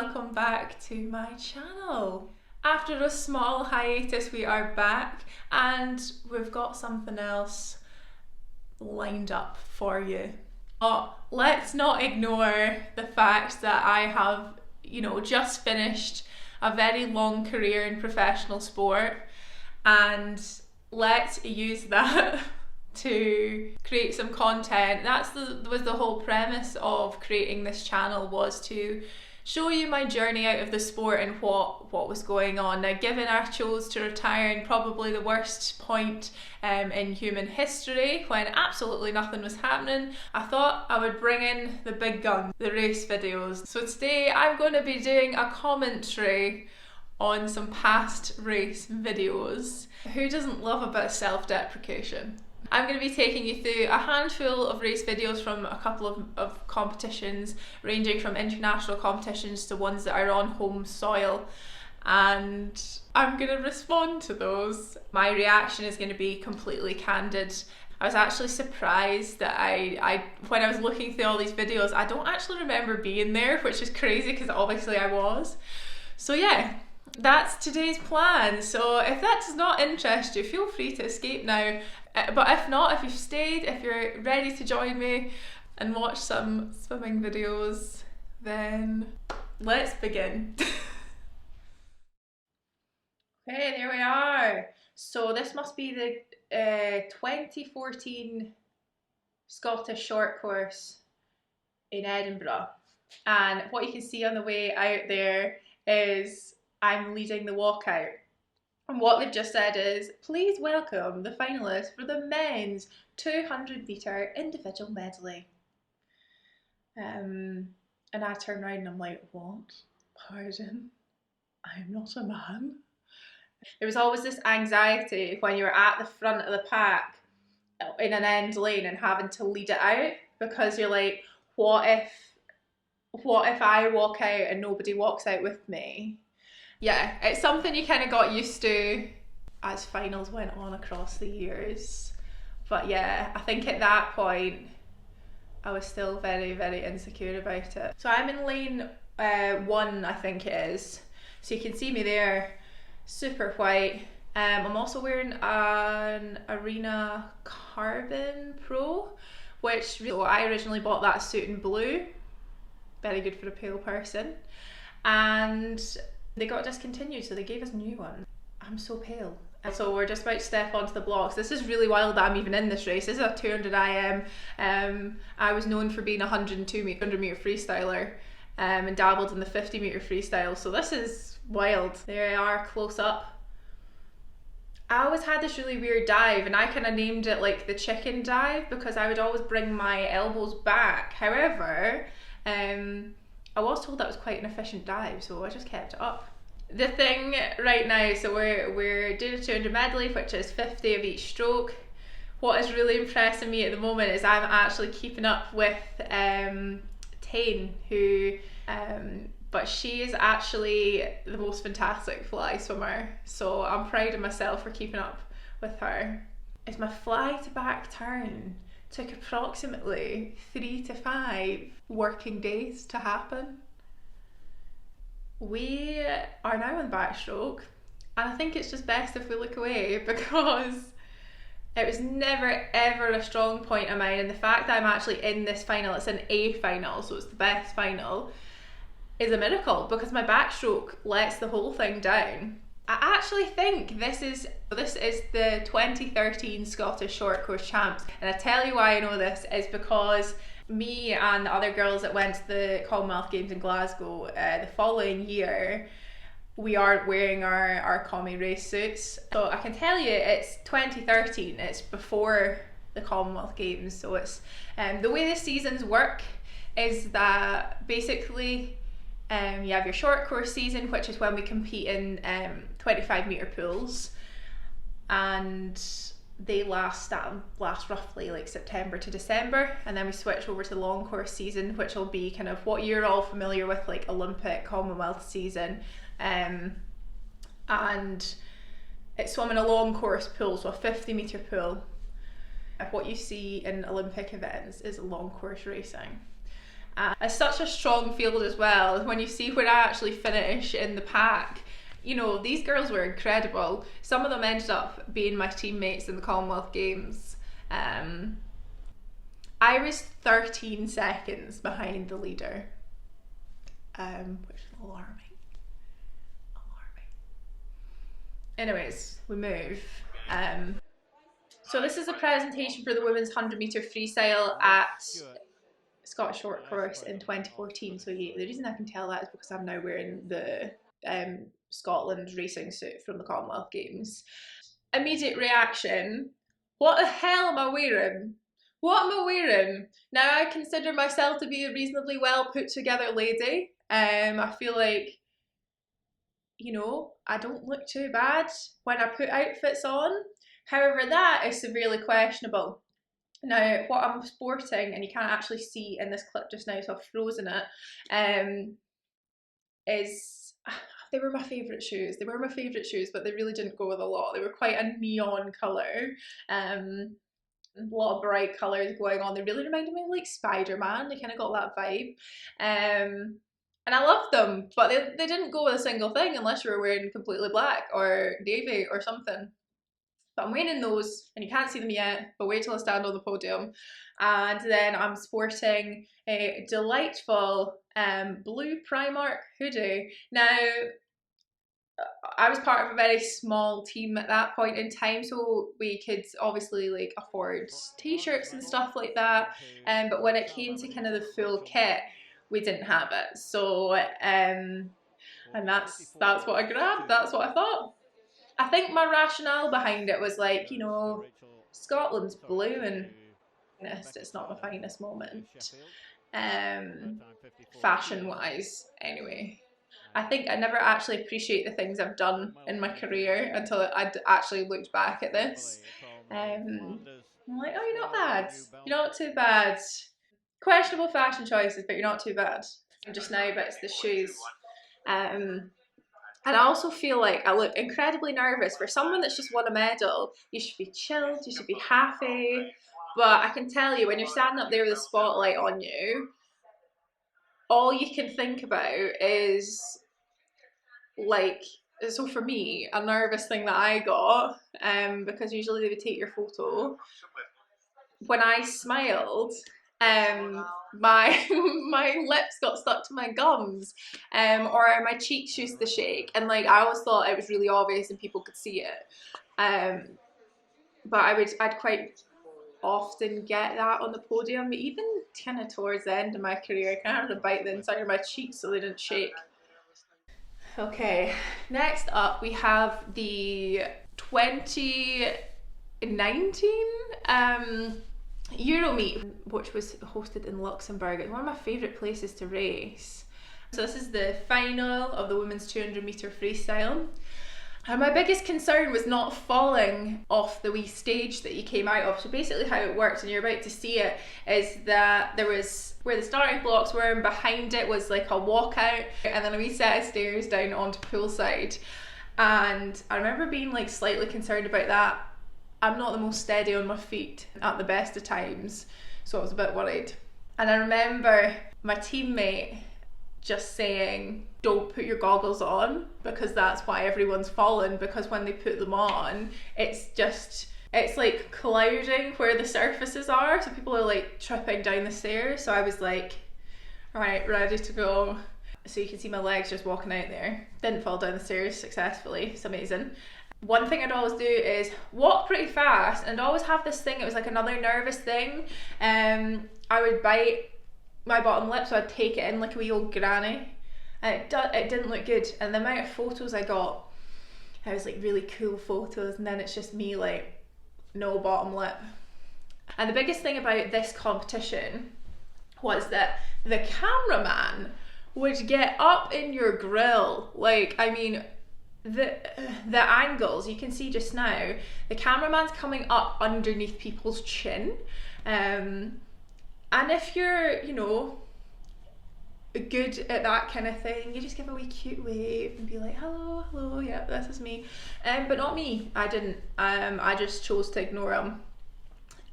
welcome back to my channel. After a small hiatus, we are back and we've got something else lined up for you. But let's not ignore the fact that I have, just finished a very long career in professional sport, and let's use that to create some content. Was the whole premise of creating this channel, was to show you my journey out of the sport and what was going on. Now, given I chose to retire in probably the worst point in human history, when absolutely nothing was happening, I thought I would bring in the big gun, the race videos. So today I'm going to be doing a commentary on some past race videos. Who doesn't love a bit of self-deprecation? I'm going to be taking you through a handful of race videos from a couple of competitions, ranging from international competitions to ones that are on home soil, and I'm going to respond to those. My reaction is going to be completely candid. I was actually surprised that when I was looking through all these videos, I don't actually remember being there, which is crazy because obviously I was. So yeah, that's today's plan. So if that does not interest you, feel free to escape now. But if not, if you've stayed, if you're ready to join me and watch some swimming videos, then let's begin. Okay, there we are. So this must be the 2014 Scottish short course in Edinburgh. And what you can see on the way out there is I'm leading the walkout. And what they've just said is, please welcome the finalists for the men's 200 metre individual medley. And I turn around and I'm like, what? Pardon? I'm not a man. There was always this anxiety when you were at the front of the pack in an end lane and having to lead it out, because you're like, what if I walk out and nobody walks out with me? Yeah, it's something you kind of got used to as finals went on across the years. But yeah, I think at that point I was still very, very insecure about it. So I'm in lane 1, I think it is. So you can see me there, super white. I'm also wearing an Arena Carbon Pro, so I originally bought that suit in blue. Very good for a pale person. And they got discontinued, so they gave us a new one. I'm so pale. And so we're just about to step onto the blocks. This is really wild that I'm even in this race. This is a 200 IM. I was known for being a 100 metre freestyler and dabbled in the 50 metre freestyle. So this is wild. There I are, close up. I always had this really weird dive, and I kind of named it like the chicken dive because I would always bring my elbows back. However, I was told that was quite an efficient dive, so I just kept it up. The thing right now, so we're doing a 200 medley, which is 50 of each stroke. What is really impressing me at the moment is I'm actually keeping up with Tane, but she is actually the most fantastic fly swimmer, so I'm proud of myself for keeping up with her. It's my fly to back turn. Took approximately 3 to 5 working days to happen. We are now on backstroke, and I think it's just best if we look away because it was never ever a strong point of mine, and the fact that I'm actually in this final, it's an A final, so it's the best final, is a miracle because my backstroke lets the whole thing down. I actually think this is the 2013 Scottish Short Course Champs, and I tell you why I know this is because me and the other girls that went to the Commonwealth Games in Glasgow the following year, we aren't wearing our commie race suits. So I can tell you it's 2013, it's before the Commonwealth Games. So it's the way the seasons work is that basically you have your short course season, which is when we compete in 25 metre pools, and they last roughly like September to December, and then we switch over to the long course season, which will be kind of what you're all familiar with, like Olympic, Commonwealth season, and it's swum in a long course pool, so a 50 metre pool. What you see in Olympic events is long course racing. It's such a strong field as well. When you see where I actually finish in the pack, you know, these girls were incredible. Some of them ended up being my teammates in the Commonwealth Games. I was 13 seconds behind the leader, which is alarming. Anyways, we move. So this is a presentation for the women's 100 metre freestyle at Scottish Short Course in 2014. So yeah, the reason I can tell that is because I'm now wearing the Scotland racing suit from the Commonwealth Games. Immediate reaction: what the hell am I wearing? What am I wearing? Now, I consider myself to be a reasonably well put together lady. I feel like, you know, I don't look too bad when I put outfits on. However, that is severely questionable. Now, what I'm sporting, and you can't actually see in this clip just now, so I've frozen it, is, they were my favourite shoes. They were my favourite shoes, but they really didn't go with a lot. They were quite a neon colour. A lot of bright colours going on. They really reminded me of like Spider-Man. They kind of got that vibe. And I loved them, but they didn't go with a single thing unless you were wearing completely black or navy or something. But I'm wearing those, and you can't see them yet, but wait till I stand on the podium. And then I'm sporting a delightful blue Primark hoodie. Now, I was part of a very small team at that point in time, so we could obviously like afford t-shirts and stuff like that, but when it came to kind of the full kit, we didn't have it. So and that's what I grabbed. That's what I thought. I think my rationale behind it was like, you know, Scotland's blue and it's not my finest moment, fashion wise anyway. I think I never actually appreciate the things I've done in my career until I'd actually looked back at this. I'm like, oh, you're not bad. You're not too bad. Questionable fashion choices, but you're not too bad. Just now, but it's the shoes. And I also feel like I look incredibly nervous. For someone that's just won a medal, you should be chilled, you should be happy. But I can tell you, when you're standing up there with a spotlight on you, all you can think about is like, so for me, a nervous thing that I got, because usually they would take your photo, when I smiled, my my lips got stuck to my gums, or my cheeks used to shake, and like I always thought it was really obvious and people could see it, but I'd quite often get that on the podium, even kind of towards the end of my career. I kind of had to bite the inside of my cheeks so they didn't shake. Okay, next up we have the 2019 Euromeet, which was hosted in Luxembourg. It's one of my favourite places to race. So this is the final of the women's 200 metre freestyle. And my biggest concern was not falling off the wee stage that you came out of. So basically how it worked, and you're about to see it, is that there was, where the starting blocks were, and behind it was like a walkout, and then a wee set of stairs down onto poolside. And I remember being like slightly concerned about that. I'm not the most steady on my feet at the best of times, so I was a bit worried. And I remember my teammate just saying, don't put your goggles on, because that's why everyone's fallen, because when they put them on, it's like clouding where the surfaces are, so people are like tripping down the stairs. So I was like, all right, ready to go. So you can see my legs just walking out there. Didn't fall down the stairs successfully, it's amazing. One thing I'd always do is walk pretty fast, and always have this thing, it was like another nervous thing, I would bite my bottom lip, so I'd take it in like a wee old granny, and it didn't look good. And the amount of photos I got, I was like really cool photos, and then it's just me like no bottom lip. And the biggest thing about this competition was that the cameraman would get up in your grill. Like, I mean, the angles you can see just now, the cameraman's coming up underneath people's chin, and if you're, you know, good at that kind of thing, you just give a wee cute wave and be like, hello, yeah, this is me. But not me. I didn't. I just chose to ignore him.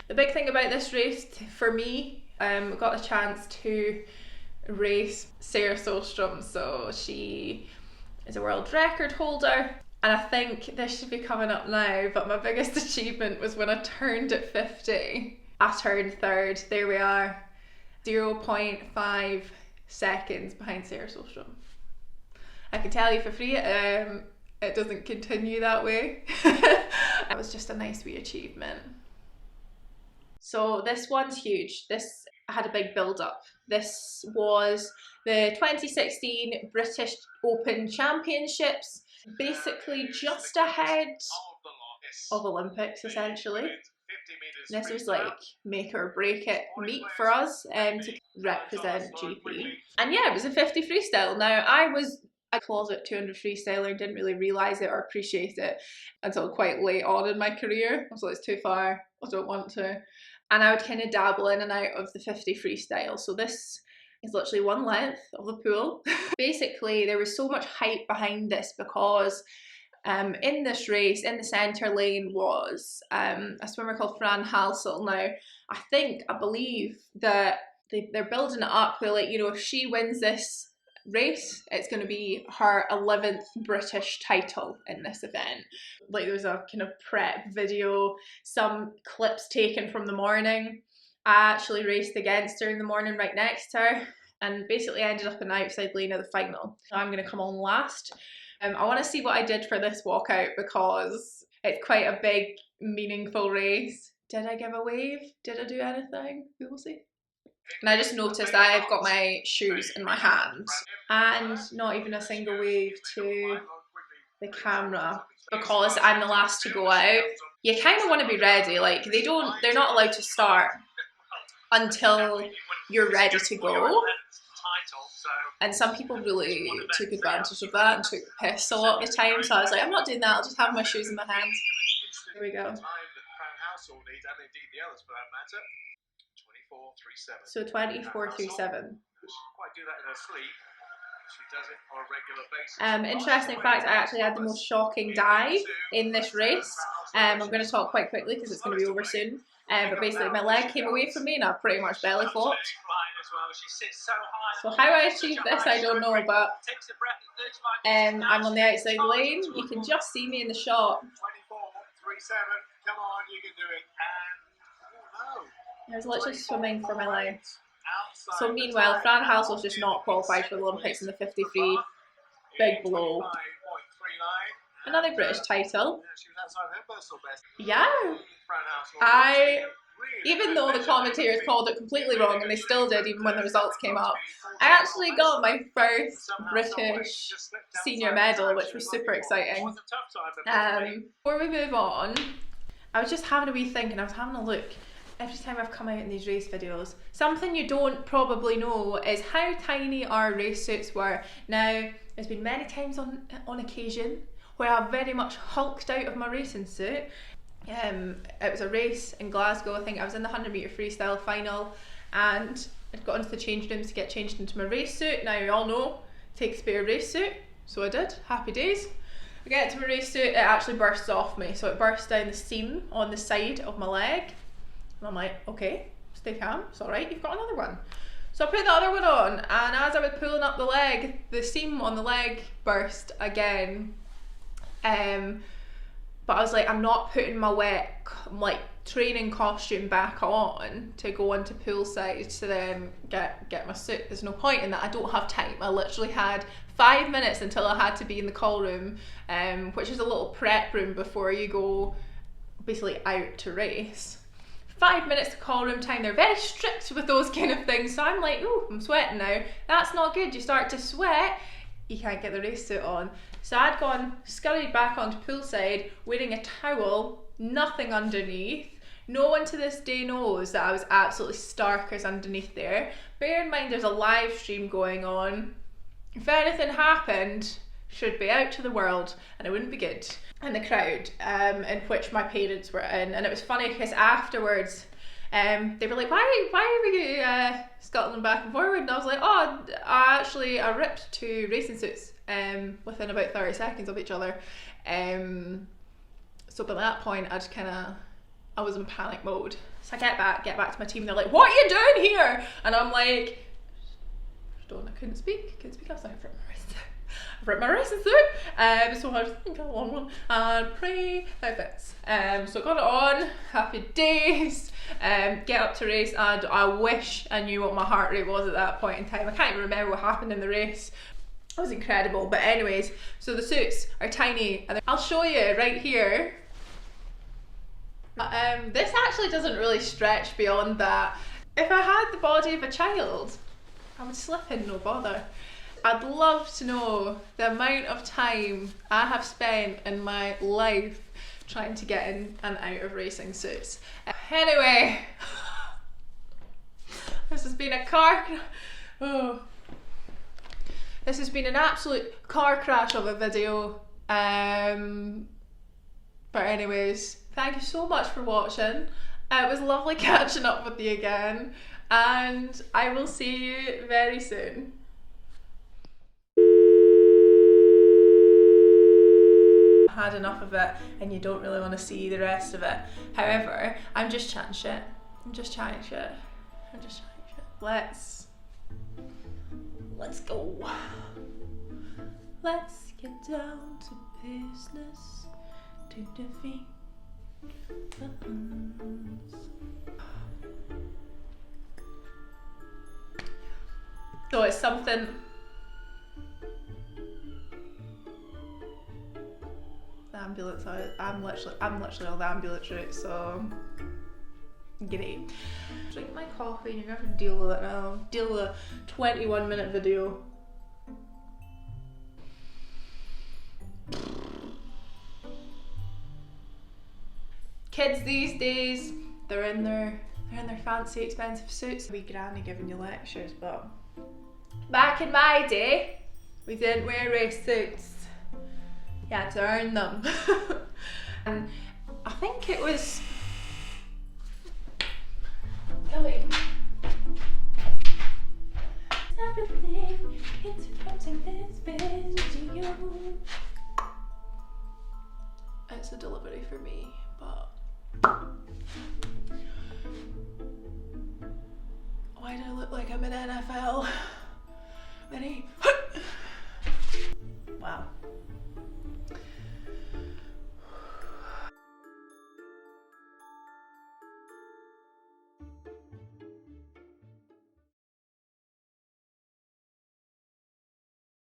The big thing about this race for me, got a chance to race Sarah Solstrom. So she is a world record holder. And I think this should be coming up now, but my biggest achievement was when I turned at 50. I turned third. There we are. 0.5 seconds behind Sarah Solstrom. I can tell you for free, it doesn't continue that way. That was just a nice wee achievement. So this one's huge. This had a big build up. This was the 2016 British Open Championships, basically just ahead of Olympics essentially. This was like make or break it meet for us to represent GP. And yeah, it was a 50 freestyle. Now I was a closet 200 freestyler, didn't really realise it or appreciate it until quite late on in my career. I was like, it's too far, I don't want to. And I would kind of dabble in and out of the 50 freestyle. So this is literally one length of the pool. Basically, there was so much hype behind this because in this race, in the centre lane was a swimmer called Fran Halsell. Now, I believe that they're building it up where, like, you know, if she wins this race, it's going to be her 11th British title in this event. Like, there was a kind of prep video, some clips taken from the morning. I actually raced against her in the morning right next to her, and basically ended up in the outside lane of the final. So I'm going to come on last. I want to see what I did for this walkout because it's quite a big, meaningful race. Did I give a wave? Did I do anything? We will see. And I just noticed I've got my shoes in my hands and not even a single wave to the camera because I'm the last to go out. You kind of want to be ready, like they're not allowed to start until you're ready to go. And some people really took advantage of that and took the piss a lot of the time, so I was like, I'm not doing that, I'll just have my shoes in my hands. Here we go. So 24:37. Interesting fact, I actually had the most shocking dive in this race. I'm going to talk quite quickly because it's going to be over soon. But basically my leg came away from me and I pretty much belly flopped. So how I achieved this, I don't know, but I'm on the outside lane. You can just see me in the shot. I was literally swimming for my life. So meanwhile, Fran Halsell's just not qualified for the Olympics in the 53. Big blow. Another British title. Yeah. Even though the commentators called it completely wrong, and they still did even when the results came up, I actually got my first British senior medal, which was super exciting. Before we move on, I was just having a wee think and I was having a look. Every time I've come out in these race videos, something you don't probably know is how tiny our race suits were. Now, there's been many times on occasion where I've very much hulked out of my racing suit. It was a race in Glasgow. I think I was in the 100 metre freestyle final and I'd got into the change rooms to get changed into my race suit. Now, you all know, take a spare race suit, so I did. Happy days. I get to my race suit, it actually bursts off me, so it burst down the seam on the side of my leg. And I'm like, okay, stay calm, it's alright, you've got another one. So I put the other one on, and as I was pulling up the leg, the seam on the leg burst again. But I was like, I'm not putting my wet, like, training costume back on to go into poolside to then get my suit. There's no point in that. I don't have time. I literally had 5 minutes until I had to be in the call room, which is a little prep room before you go basically out to race. 5 minutes to call room time. They're very strict with those kind of things. So I'm like, ooh, I'm sweating now. That's not good. You start to sweat, you can't get the race suit on. So I'd scurried back onto poolside wearing a towel, nothing underneath. No one to this day knows that I was absolutely starkers underneath there. Bear in mind there's a live stream going on. If anything happened, should be out to the world and it wouldn't be good. And the crowd in which my parents were in, and it was funny because afterwards they were like, why are we scuttling back and forward? And I was like, oh, I ripped 2 racing suits within about 30 seconds of each other. So by that point I was in panic mode. So I get back to my team and they're like, what are you doing here? And I'm like, I couldn't speak. I was like, I've ripped my wrist through. So I just think a long one and pray that fits. So got it on, happy days, get up to race, and I wish I knew what my heart rate was at that point in time. I can't even remember what happened in the race. It was incredible. But anyways, so the suits are tiny, and I'll show you right here. This actually doesn't really stretch beyond that. If I had the body of a child, I would slip in no bother. I'd love to know the amount of time I have spent in my life trying to get in and out of racing suits. Anyway, this has been a this has been an absolute car crash of a video. But anyways, thank you so much for watching. It was lovely catching up with you again, and I will see you very soon. Had enough of it and you don't really want to see the rest of it. However, I'm just chatting shit. Let's go. Let's get down to business to defeat the Huns. So it's something. The ambulance. I'm literally on the ambulance route, so great. Drink my coffee and you're gonna have to deal with it now. Deal with a 21-minute video. Kids these days, they're in their fancy expensive suits. Wee granny giving you lectures, but back in my day, we didn't wear race suits. You had to earn them. And I think it was going. Everything it's from this video. It's a delivery for me, but why do I look like I'm in NFL? Ready?